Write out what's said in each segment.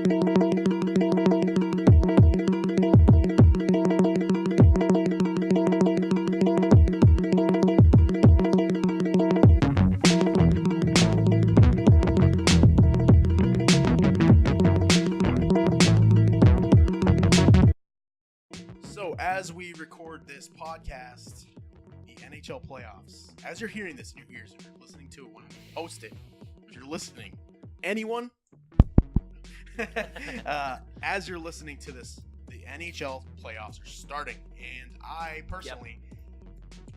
As we record this podcast, the NHL playoffs, as you're hearing this in your ears, if you're listening to it when we post it, if you're listening, anyone, as you're listening to this, the NHL playoffs are starting, and I personally,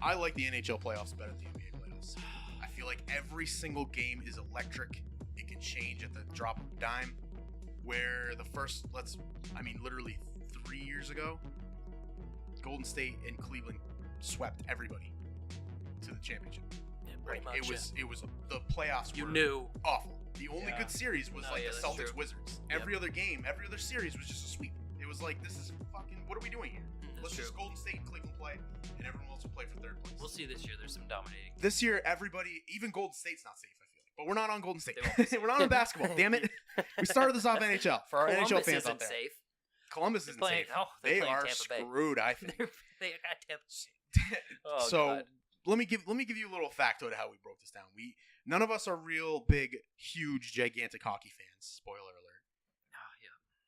I like the NHL playoffs better than the NBA playoffs. I feel like every single game is electric. It can change at the drop of a dime, where the first, literally 3 years ago, Golden State and Cleveland swept everybody to the championship. Yeah, it was the playoffs you were knew awful. The only good series was the Celtics Wizards. Every other game, every other series was just a sweep. It was like, this is fucking, what are we doing here? Let's just Golden State and Cleveland play, and everyone else will play for third place. We'll see this year. There's some dominating. This year, everybody, even Golden State's not safe, I feel like. But we're not on Golden State. We're not on basketball. Damn it. We started this off NHL for our Columbus NHL fans isn't out there. safe. Columbus isn't safe. No, they are are screwed, I think. They got Tampa. So let me give you a little factoid of how we broke this down. None of us are real big, huge, gigantic hockey fans. Spoiler alert.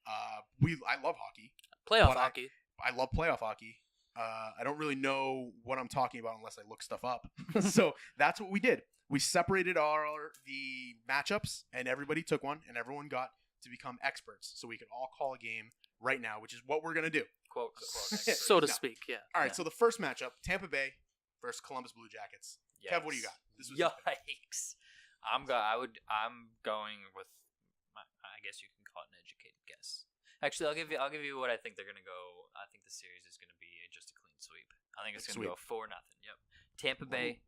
I love hockey. Playoff hockey. I love playoff hockey. I don't really know what I'm talking about unless I look stuff up. So that's what we did. We separated the matchups, and everybody took one, and everyone got to become experts, so we could all call a game right now, which is what we're gonna do. Quote unquote. So to speak, yeah. All right, so the first matchup, Tampa Bay versus Columbus Blue Jackets. Yikes. Kev, what do you got? Yikes! I'm going with. I guess you can call it an educated guess. Actually, I'll give you what I think they're gonna go. I think the series is gonna be just a clean sweep. I think it's gonna go 4-0. Yep. Tampa Bay.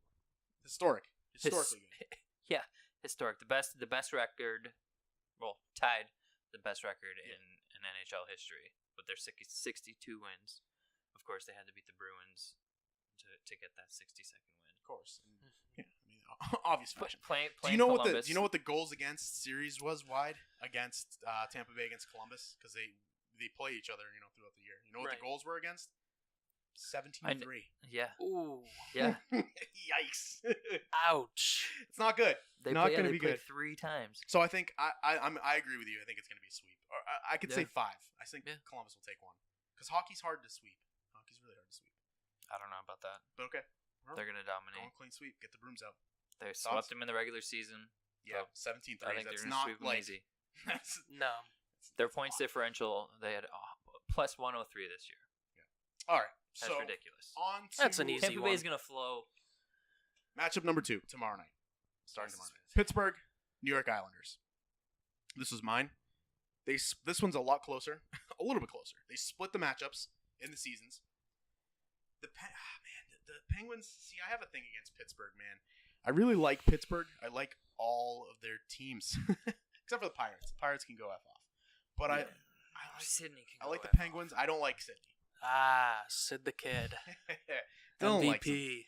Historically good. Yeah, historic. The best record. Well, tied the best record in NHL history with their 62 wins. Of course, they had to beat the Bruins to get that 62nd win. Of course, obvious fashion. Do you know what the goals against series was wide against Tampa Bay against Columbus, because they play each other throughout the year. You know what the goals were against? 17-3. Yeah. Ooh. Yeah. Yikes. Ouch. It's not good. Not going to be good. 3 times. So I think I agree with you. I think it's going to be a sweep. Or I could say 5. I think Columbus will take 1, because hockey's hard to sweep. Hockey's really hard to sweep. I don't know about that. But okay. They're going to dominate. Go on clean sweep. Get the brooms out. They swept them in the regular season. Yeah, 17-3. I think that's they're going to not sweep them easy. No. Their points differential, they had plus 103 this year. Yeah. All right. That's ridiculous. That's an easy Tampa Bay is going to flow. Matchup number 2 tomorrow night. Starting tomorrow night. Pittsburgh, New York Islanders. This was mine. This one's a lot closer, a little bit closer. They split the matchups in the seasons. The Penguins. See, I have a thing against Pittsburgh, man. I really like Pittsburgh. I like all of their teams, except for the Pirates. The Pirates can go F off. But I like the Penguins. I don't like Sydney. Sid the Kid. Don't MVP.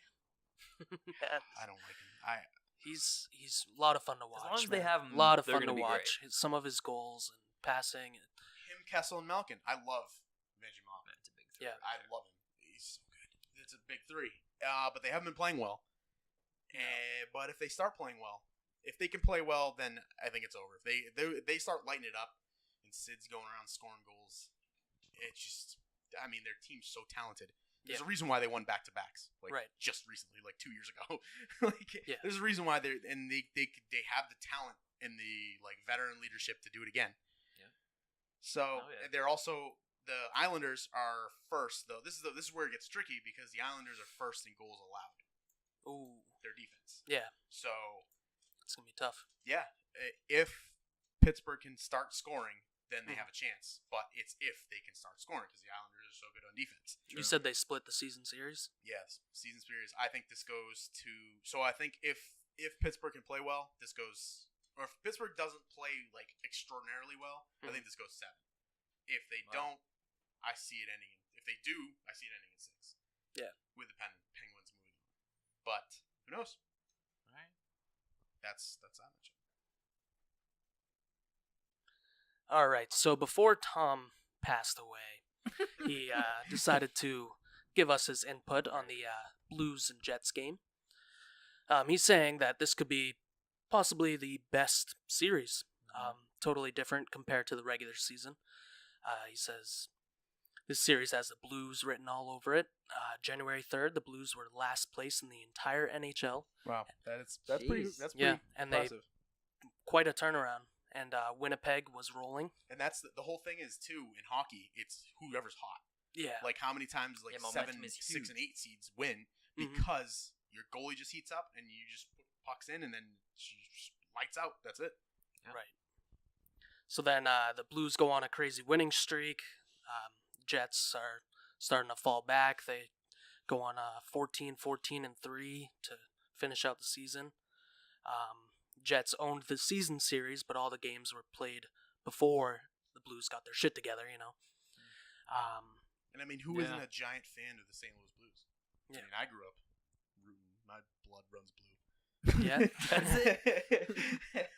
Like I don't like him. He's a lot of fun to watch. As long as they have him, a lot of they're fun to gonna be watch. great. Some of his goals and passing. Him, Kessel, and Malkin. I love Benji Malkin. It's a big 3. Yeah. I love him. He's so good. It's a big 3. But they haven't been playing well. But if they start playing well, if they can play well, then I think it's over. If they start lighting it up, and Sid's going around scoring goals, it's just. I mean, their team's so talented. There's a reason why they won back-to-backs, just recently, 2 years ago. There's a reason why they have the talent and the veteran leadership to do it again. Yeah. So they're also the Islanders are first though. This is where it gets tricky, because the Islanders are first in goals allowed. Ooh. Their defense. Yeah. So it's gonna be tough. Yeah, if Pittsburgh can start scoring, then they have a chance. But it's if they can start scoring, because the Islanders are so good on defense. You said they split the season series? Yes, season series. I think this goes to... So I think if Pittsburgh can play well, this goes... Or if Pittsburgh doesn't play, extraordinarily well, I think this goes 7. If they don't, I see it ending... If they do, I see it ending in 6. Yeah. With the Penguins moving on. But, who knows? All right. That's that much. All right. So before Tom passed away, he decided to give us his input on the Blues and Jets game. He's saying that this could be possibly the best series. Totally different compared to the regular season. He says this series has the Blues written all over it. January 3rd, the Blues were last place in the entire NHL. Wow, that's pretty Jeez. impressive. They quite a turnaround. And Winnipeg was rolling. And that's the whole thing is too in hockey. It's whoever's hot. Yeah. Like how many times like momentum 7, is 6, huge. and 8 seeds win Mhm. because your goalie just heats up and you just put pucks in and then she just lights out. That's it. Right. So then the Blues go on a crazy winning streak. Jets are starting to fall back. They go on 14-14-3 to finish out the season. Jets owned the season series, but all the games were played before the Blues got their shit together, you know. And I mean, who Yeah. not a giant fan of the St. Louis Blues? Yeah. I mean, I grew up rooting. My blood runs blue. Yeah. That's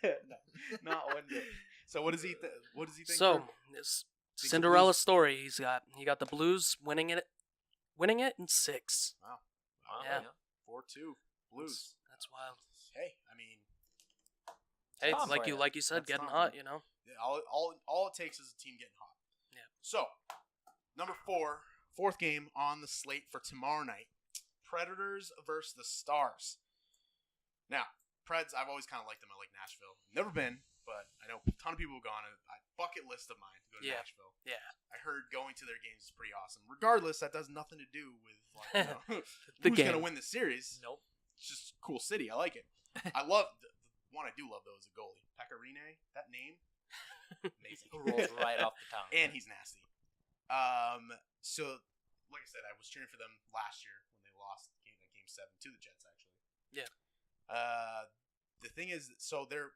it. No, not one bit. So what does he? What does he think? So for- this Think the Cinderella Blues- story. He got the Blues winning it in 6. wow, Yeah. 4-2 Blues. That's wild. Hey, I mean, Hey, Tom like for you ya. said, That's getting Tom hot, for you know. yeah, all it takes is a team getting hot. Yeah. So, number 4, fourth game on the slate for tomorrow night: Predators versus the Stars. Now, Preds, I've always kind of liked them. I like Nashville. Never been, but I know a ton of people have gone. Bucket list of mine to go to Yeah. Nashville. Yeah. I heard going to their games is pretty awesome. Regardless, that does nothing to do with like, The who's game. going to win the series. Nope. It's just a cool city. I like it. I love the one I do love though is a goalie, Pecorine. That name, amazing. Rolls right off the tongue. And he's nasty. So like I said, I was cheering for them last year when they lost game 7 to the Jets. Actually, Yeah. The thing is, so they're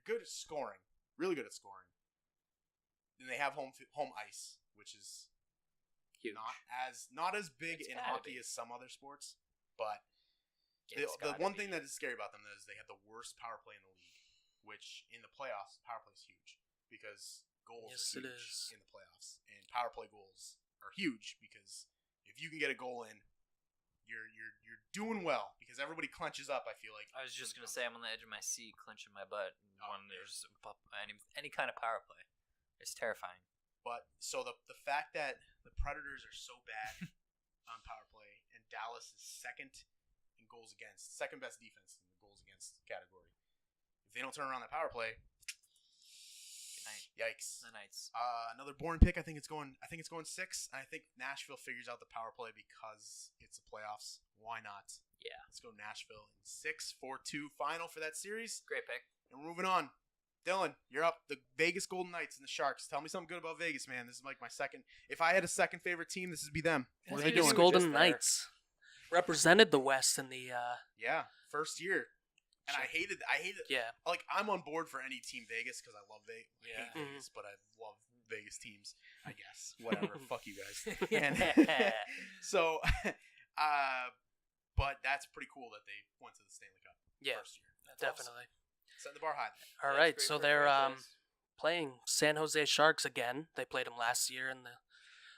good at scoring, really good at scoring. And they have home ice, which is Huge. not as big It's in gotta hockey be. as some other sports, but It's the gotta one be. thing that is scary about them is they have the worst power play in the league, which in the playoffs, power play is huge because goals Yes, are it huge is. in the playoffs, and power play goals are huge because if you can get a goal in, you're doing well because everybody clenches up. I feel like I was just gonna say I'm on the edge of my seat, clenching my butt Oh, when yeah. there's any kind of power play. It's terrifying. But so the fact that the Predators are so bad on power play and Dallas is second in goals against, second best defense in the goals against category. If they don't turn around that power play, Good night. yikes. The Knights. Another boring pick. I think it's going 6. I think Nashville figures out the power play because it's the playoffs. Why not? Yeah. Let's go Nashville in 6, 4-2 final for that series. Great pick. And we're moving on. Dylan, you're up. The Vegas Golden Knights and the Sharks. Tell me something good about Vegas, man. This is like my second. If I had a second favorite team, this would be them. What are they Vegas doing? Golden Just there. Knights represented the West in the Yeah, first year. And I hated. yeah. Like I'm on board for any team Vegas because I love Vegas. Yeah. I hate Vegas, but I love Vegas teams. I guess whatever. Fuck you guys. And so, but that's pretty cool that they went to the Stanley Cup Yeah, first year. That's definitely. awesome. Set the bar high. All That's right, great so for a they're franchise. playing San Jose Sharks again. They played them last year in the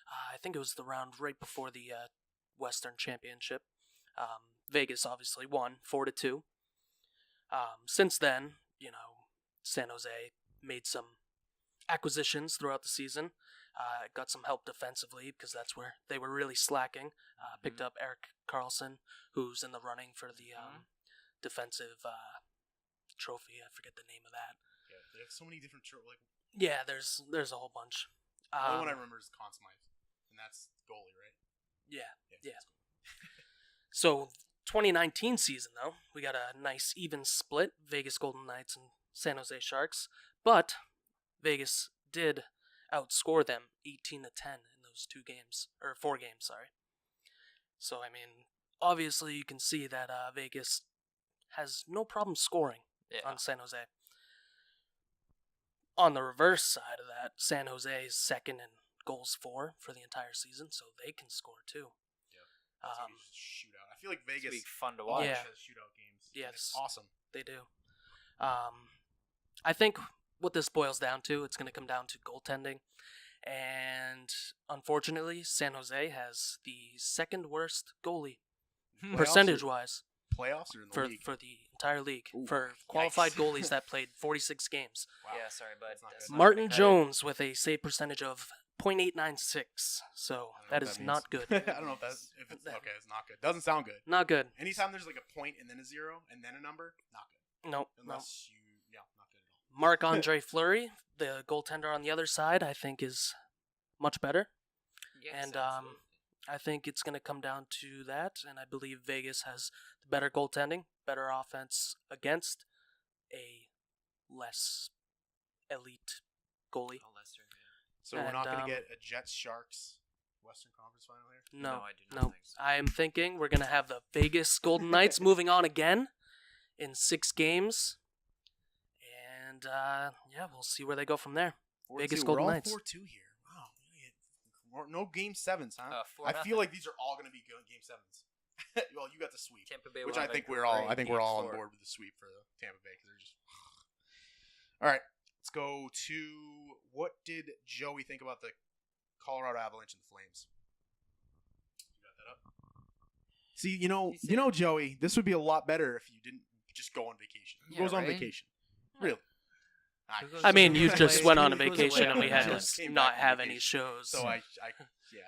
I think it was the round right before the Western Championship. Vegas obviously won 4-2. Since then, San Jose made some acquisitions throughout the season. Got some help defensively because that's where they were really slacking. Picked up Eric Carlson, who's in the running for the defensive trophy. I forget the name of that. Yeah, they have so many different Yeah, there's a whole bunch. the only one I remember is Conn Smythe, and that's goalie, right? Yeah. Yeah. So 2019 season though, we got a nice even split: Vegas Golden Knights and San Jose Sharks. But Vegas did outscore them 18-10 in those 2 games or 4 games. Sorry. So I mean, obviously you can see that Vegas has no problem scoring Yeah. on San Jose. On the reverse side of that, San Jose is second in goals for the entire season, so they can score too. That's gonna be just a shootout. I feel like It's Vegas gonna be fun to watch. Yeah. has shootout games. Yes. It's awesome. They do. I think what this boils down to, it's going to come down to goaltending. And unfortunately, San Jose has the second worst goalie, Playoffs percentage-wise, Playoffs or in the for league? the entire league. Ooh, For qualified yikes. goalies that played 46 games. Wow. Yeah, sorry, bud. That's not That's good. not Martin gonna cut it. Jones with a save percentage of .896. So I don't know that what is means. not good. I don't know if it's okay. It's not good. Doesn't sound good. Not good. Anytime there's like a point and then a zero and then a number, not good. Nope. Unless you, not good at all. Marc-Andre Fleury, the goaltender on the other side, I think is much better. Yes, And, absolutely. I think it's going to come down to that, and I believe Vegas has the better goaltending, better offense against a less elite goalie. Oh, Lester, yeah. So we're not And, going to get a Jets Sharks Western Conference final here. No, I do not no. think so. I am thinking we're going to have the Vegas Golden Knights moving on again in 6 games. And, yeah, we'll see where they go from there. 4-2. Vegas We're Golden all Knights. 4-2 here. Wow. No game sevens, huh? 4-0. I feel like these are all going to be good game sevens. Well, you got the sweep, Tampa Bay which will I have think a we're all. great I think we're game all on 4. board with the sweep for the Tampa Bay because they're just. All right, let's go to what did Joey think about the Colorado Avalanche and the Flames? You got that up? See, you know, Joey, this would be a lot better if you didn't just go on vacation. Who Yeah, goes on right? vacation? Really? Who goes I mean, away? you Who just goes went on a away? vacation and we had Yeah. to Came not back from have any vacation. shows. So I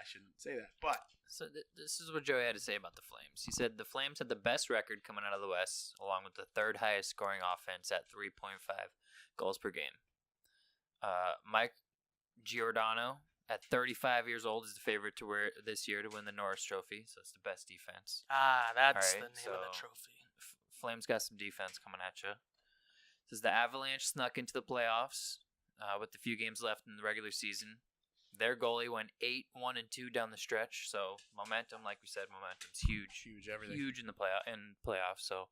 shouldn't say that, but So this is what Joey had to say about the Flames. He said the Flames had the best record coming out of the West, along with the third highest scoring offense at 3.5 goals per game. Mike Giordano, at 35 years old, is the favorite to wear this year to win the Norris Trophy. So it's the best defense. That's All the right, name of the so- trophy. Flames got some defense coming at you. Says the Avalanche snuck into the playoffs with a few games left in the regular season. Their goalie went 8-1-2 down the stretch. So momentum, like we said, momentum's huge. huge everything. Huge in the playoffs. So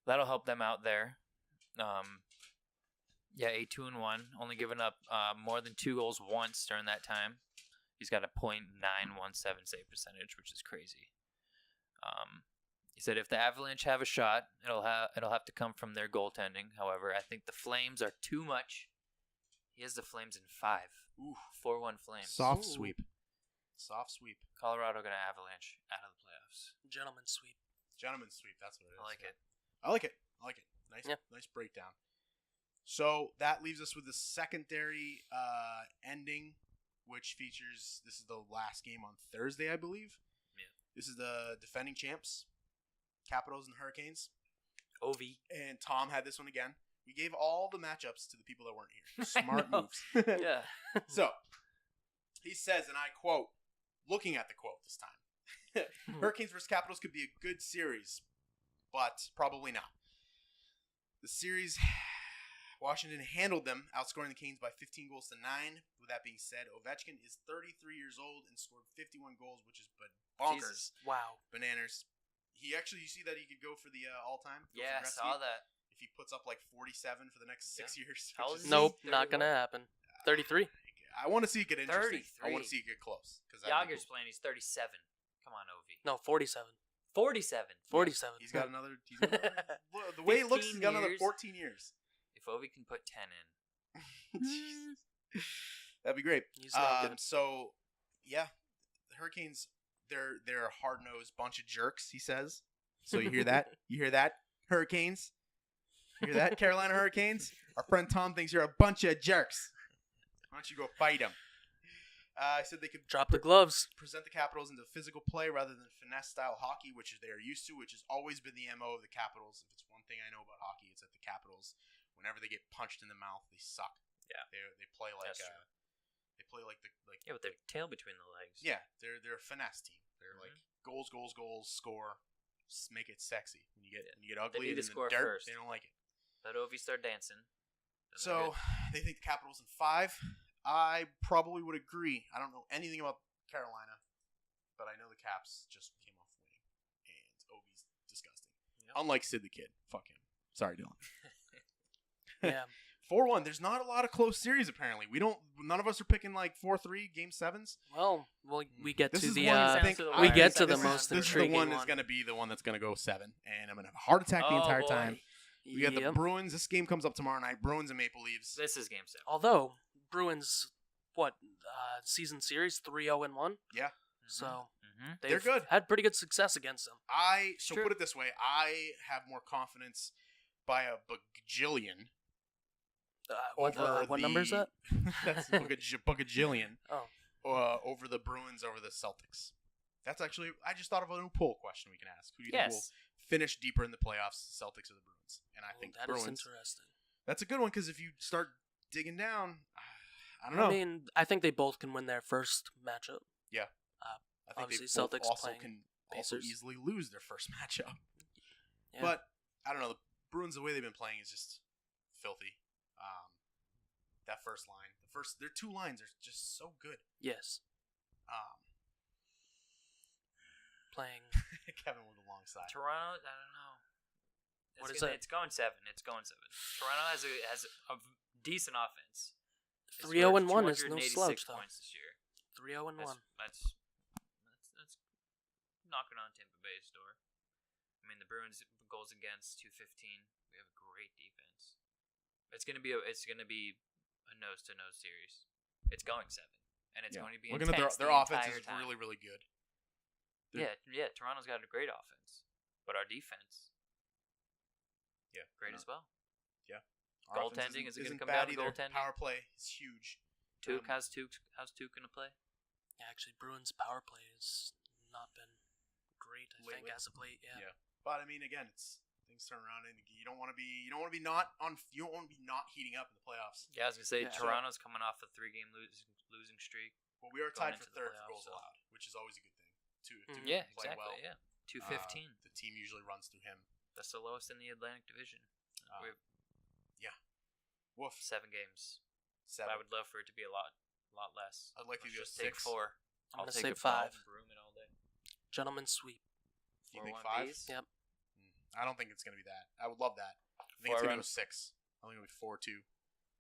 that'll help them out there. 8-2-1, only giving up more than 2 goals once during that time. He's got a .917 save percentage, which is crazy. He said if the Avalanche have a shot, it'll have to come from their goaltending. However, I think the Flames are too much. He has the Flames in 5. Ooh, 4-1 Flames. soft Ooh. sweep. Soft sweep. Colorado gonna Avalanche out of the playoffs. Gentleman's sweep. Gentleman's sweep. That's what it is. I like it. I like it. Nice, Yeah. nice breakdown. So that leaves us with the secondary ending, which features. This is the last game on Thursday, I believe. Yeah. This is the defending champs, Capitals and Hurricanes, OV. and Tom had this one again. We gave all the matchups to the people that weren't here. I Smart know. moves. Yeah. So he says, and I quote, looking at the quote this time. Hurricanes versus Capitals could be a good series, but probably not. The series, Washington handled them, outscoring the Canes by 15 goals to 9. With that being said, Ovechkin is 33 years old and scored 51 goals, which is bonkers. Jesus. Wow. Bananas. He actually, you see that he could go for the all-time? Go Yeah, for I Gretzky? saw that. If he puts up like 47 for the next 6 years. How which old is is- he? Nope, not 31? gonna happen. 33. I want to see it get interesting. I 33. want to see it get close. Yager's playing. He's 37. Come on, OV. No, 47. 47. 47. He's got another. The way it looks, he's got another 15 14 years. If Ovi can put 10 in. Jeez. That'd be great. He's not good. So, yeah, the Hurricanes, they're a hard-nosed bunch of jerks, he says. So you hear that? You hear that, Hurricanes? You hear that, Carolina Hurricanes? Our friend Tom thinks you're a bunch of jerks. Why don't you go fight them? I said they could Drop the gloves. present the Capitals into physical play rather than finesse-style hockey, which they are used to, which has always been the MO of the Capitals. If it's one thing I know about hockey, it's that the Capitals, whenever they get punched in the mouth, they suck. Yeah. They play like That's true. they play like Yeah, with their tail between the legs. yeah, they're a finesse team. They're Mhm. like goals, score, make it sexy. When you get ugly need in to the score dirt, first. they don't like it. Let Ovi start dancing. Then they're So good. they think the Capitals in 5. I probably would agree. I don't know anything about Carolina, but I know the Caps just came off winning, and Ovi's disgusting. Yep. Unlike Sid the Kid. Fuck him. Sorry, Dylan. Yeah. 4-1. There's not a lot of close series apparently. None of us are picking like 4-3 game 7s. Well, we get This to is the one I think we get to this the is- most This is the intriguing one that's one. going to be the one that's going to go 7, and I'm going to have a heart attack the Oh, entire boy. time. We got the Yep. Bruins. This game comes up tomorrow night. Bruins and Maple Leafs. This is Game 7. Although Bruins, season series 3-0-1. Yeah. So Mm-hmm. They're good. Had pretty good success against them. So True. put it this way. I have more confidence by a bajillion over What number is that? That's bajillion. Oh, Over the Bruins over the Celtics. That's actually, I just thought of a new poll question we can ask. Who do you think will Yes. finish deeper in the playoffs, the Celtics or the Bruins? And I think that the is Bruins. interesting. That's a good one because if you start digging down, I don't know. I mean, I think they both can win their first matchup. I think obviously they both Celtics also playing can also Pacers. easily lose their first matchup. Yeah. But I don't know. The Bruins, the way they've been playing is just filthy. That first line, their two lines are just so good. Yes, playing. Kevin with a long side. Toronto, I don't know. What is that? It's going 7. It's going 7. Toronto has a decent offense. They 3-0-1 scored is no 286 slouch, though. points this year. 3-0-1. That's knocking on Tampa Bay's door. I mean, the Bruins goals against 215. We have a great defense. It's gonna be a nose to nose series. It's going 7, and it's going to be Looking at intense. their the offense entire is time. really, really good. Yeah. Toronto's got a great offense, but our defense, great as well. Our offense Goaltending, is it isn't gonna come bad down to either. goaltending? Power play is huge. How's Tuke gonna play? Yeah, actually, Bruins power play has not been great. I think Lately. as of late. Yeah. But I mean, again, it's things turn around, and you don't want to be not heating up in the playoffs. Yeah, I was gonna say Yeah. Toronto's coming off a 3-game losing streak. But we are Going tied for into the third for playoffs, goals so. allowed, which is always a good thing. To Yeah, play exactly. well. Yeah, 215. The team usually runs through him. That's the lowest in the Atlantic Division. Uh, We have Woof. 7 games. 7. But I would love for it to be a lot less. I'd like to Let's do a just take 6. 4. I'm I'll gonna take say a 5. 5. Broom it all day. Gentlemen sweep. You think 4-1 5? Bs? Yep. I don't think it's going to be that. I would love that. I think it's going to 4-1. go 6. I think it'll be 4-2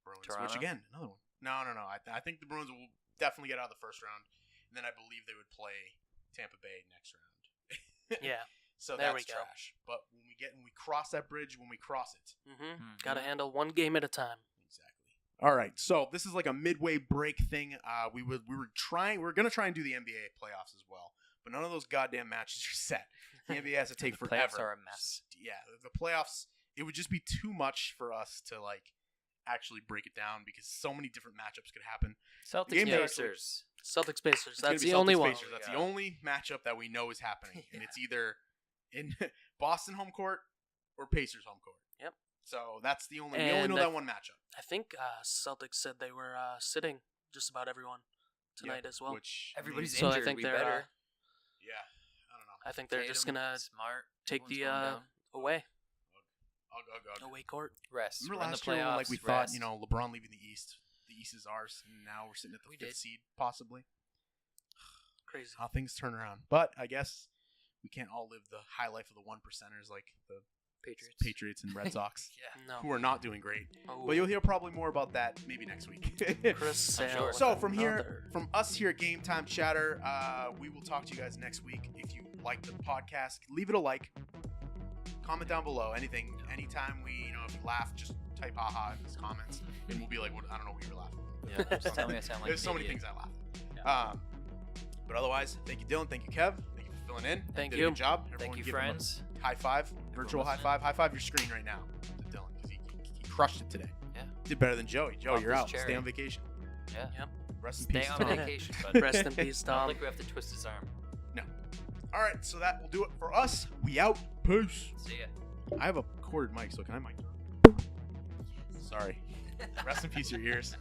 Bruins. Toronto? Which, again, another one. No. I think the Bruins will definitely get out of the first round. And then I believe they would play Tampa Bay next round. Yeah. So There that's we go. trash. But when we cross that bridge, when we cross it. Mm-hmm. Got to handle one game at a time. Exactly. All right. So this is like a midway break thing. We were going to try and do the NBA playoffs as well. But none of those goddamn matches are set. The NBA has to take The forever. playoffs are a mess. Yeah, the playoffs, it would just be too much for us to actually break it down because so many different matchups could happen. Celtics game that Pacers. Celtics Pacers. It's gonna That's be the only Celtics one. Pacers. That's Yeah. the only matchup that we know is happening, and Yeah. it's either in Boston home court or Pacers home court. Yep. So that's the only we And only know I- that one matchup. I think Celtics said they were sitting just about everyone tonight as well. Which Everybody's means- So I injured. think we they're, better. yeah, I don't know. I think they're just Tatum, gonna Smart. take everyone's the going down. away Ugh. away court. Rest. Remember We're in last the year when playoffs. we thought rest. LeBron leaving the East. The East is ours, and now we're sitting at the We 5th did. seed, possibly. Crazy. How things turn around. But I guess we can't all live the high life of the 1%ers like the Patriots and Red Sox, Yeah. No. who are not doing great. Oh, But you'll hear probably more about that maybe next week. Chris I'm Sale sure. with So from another- us here at Game Time Chatter, we will talk to you guys next week. If you like the podcast, leave it a like. Comment down below. Anything, anytime if you laugh, just type haha in the comments, and we'll be like, I don't know what you were laughing at. Yeah. Just tell me I sound like There's an so many idiot. things I laugh at. But otherwly, thank you, Dylan. Thank you, Kev. Thank you for filling in. Thank Did you. A good job. Thank Everyone you, give him a friends. high five. Virtual high listening. five. High five your screen right now to Dylan because he crushed it today. Yeah. Did better than Joey. Joey, Off you're this out. Stay cherry. on vacation. Yeah. Yep. Rest in Stay peace, on Tom. vacation, but Rest in peace, I don't Tom. think we have to twist his arm. All right, so that will do it for us. We out. Peace. See ya. I have a corded mic, so can I mic? Sorry. Rest in peace, your ears.